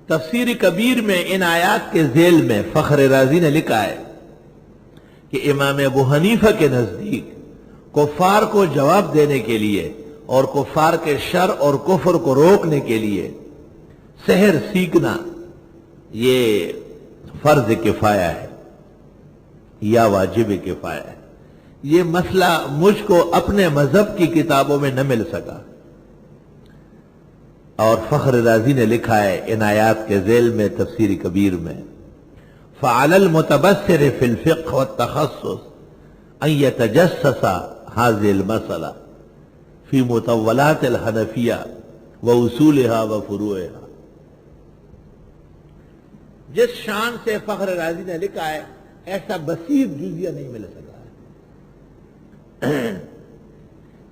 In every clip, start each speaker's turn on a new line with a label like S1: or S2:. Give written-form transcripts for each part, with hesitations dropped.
S1: تفسیر کبیر میں ان آیات کے ذیل میں فخر رازی نے لکھا ہے کہ امام ابو حنیفہ کے نزدیک کفار کو جواب دینے کے لیے اور کفار کے شر اور کفر کو روکنے کے لیے سحر سیکھنا یہ فرض کفایہ ہے یا واجب کفایہ ہے۔ یہ مسئلہ مجھ کو اپنے مذہب کی کتابوں میں نہ مل سکا، اور فخر رازی نے لکھا ہے ان آیات کے ذیل میں تفسیر کبیر میں فَعَلَى الْمُتَبَصِّرِ فِي الْفِقْهِ وَالتَّخَصُّصِ أَن يَتَجَسَّسَ هذه المسألة في مطولات الحنفیہ وأصولها وفروعها۔ جس شان سے فخر رازی نے لکھا ہے ایسا بسیط جزیہ نہیں مل سکا ہے۔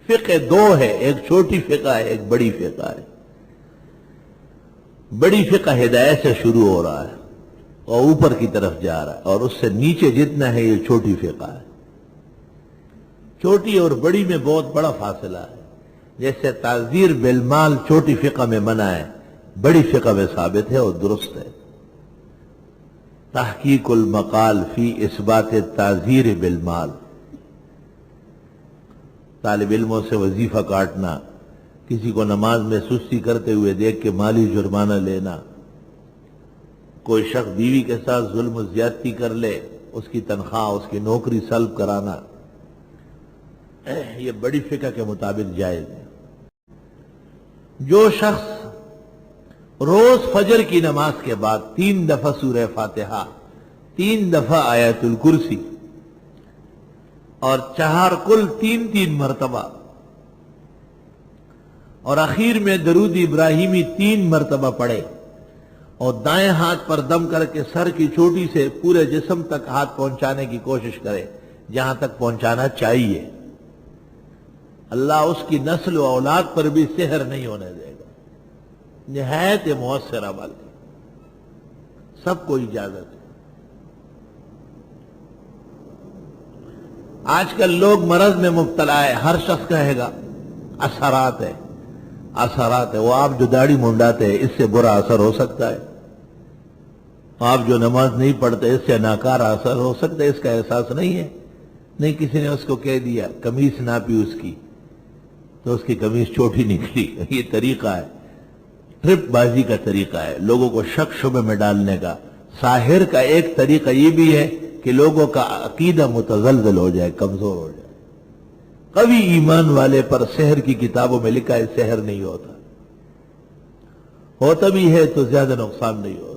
S1: فقہ دو ہے، ایک چھوٹی فقہ ہے، ایک بڑی فقہ ہے۔ بڑی فقہ ہدایت سے شروع ہو رہا ہے اور اوپر کی طرف جا رہا ہے، اور اس سے نیچے جتنا ہے یہ چھوٹی فقہ ہے۔ چھوٹی اور بڑی میں بہت بڑا فاصلہ ہے۔ جیسے تعزیر بالمال چھوٹی فقہ میں منع ہے، بڑی فقہ میں ثابت ہے اور درست ہے۔ تحقیق المقال فی اثبات تعزیر بالمال، طالب علموں سے وظیفہ کاٹنا، کسی کو نماز میں سستی کرتے ہوئے دیکھ کے مالی جرمانہ لینا، کوئی شخص بیوی کے ساتھ ظلم و زیادتی کر لے، اس کی تنخواہ، اس کی نوکری سلب کرانا، یہ بڑی فقہ کے مطابق جائز ہے۔ جو شخص روز فجر کی نماز کے بعد 3 دفعہ سورہ فاتحہ، 3 دفعہ آیت الکرسی اور چہار کل 3 مرتبہ اور اخیر میں درود ابراہیمی 3 مرتبہ پڑھے اور دائیں ہاتھ پر دم کر کے سر کی چوٹی سے پورے جسم تک ہاتھ پہنچانے کی کوشش کرے جہاں تک پہنچانا چاہیے، اللہ اس کی نسل و اولاد پر بھی سحر نہیں ہونے دے گا۔ نہایت مؤثر عمل ہے، سب کو اجازت ہے۔ آج کل لوگ مرض میں مبتلا ہے، ہر شخص کہے گا اثرات ہے، اثرات ہے۔ وہ آپ جو داڑھی منڈاتے ہیں اس سے برا اثر ہو سکتا ہے، آپ جو نماز نہیں پڑھتے اس سے ناکارہ اثر ہو سکتا ہے، اس کا احساس نہیں ہے۔ نہیں، کسی نے اس کو کہہ دیا قمیص ناپی اس کی تو اس کی قمیص چھوٹی نکلی، یہ طریقہ ہے، ٹرپ بازی کا طریقہ ہے، لوگوں کو شک شبے میں ڈالنے کا۔ ساحر کا ایک طریقہ یہ بھی ہے کہ لوگوں کا عقیدہ متزلزل ہو جائے، کمزور ہو جائے۔ قوی ایمان والے پر سحر کی کتابوں میں لکھا ہے سحر نہیں ہوتا، ہوتا بھی ہے تو زیادہ نقصان نہیں ہوتا۔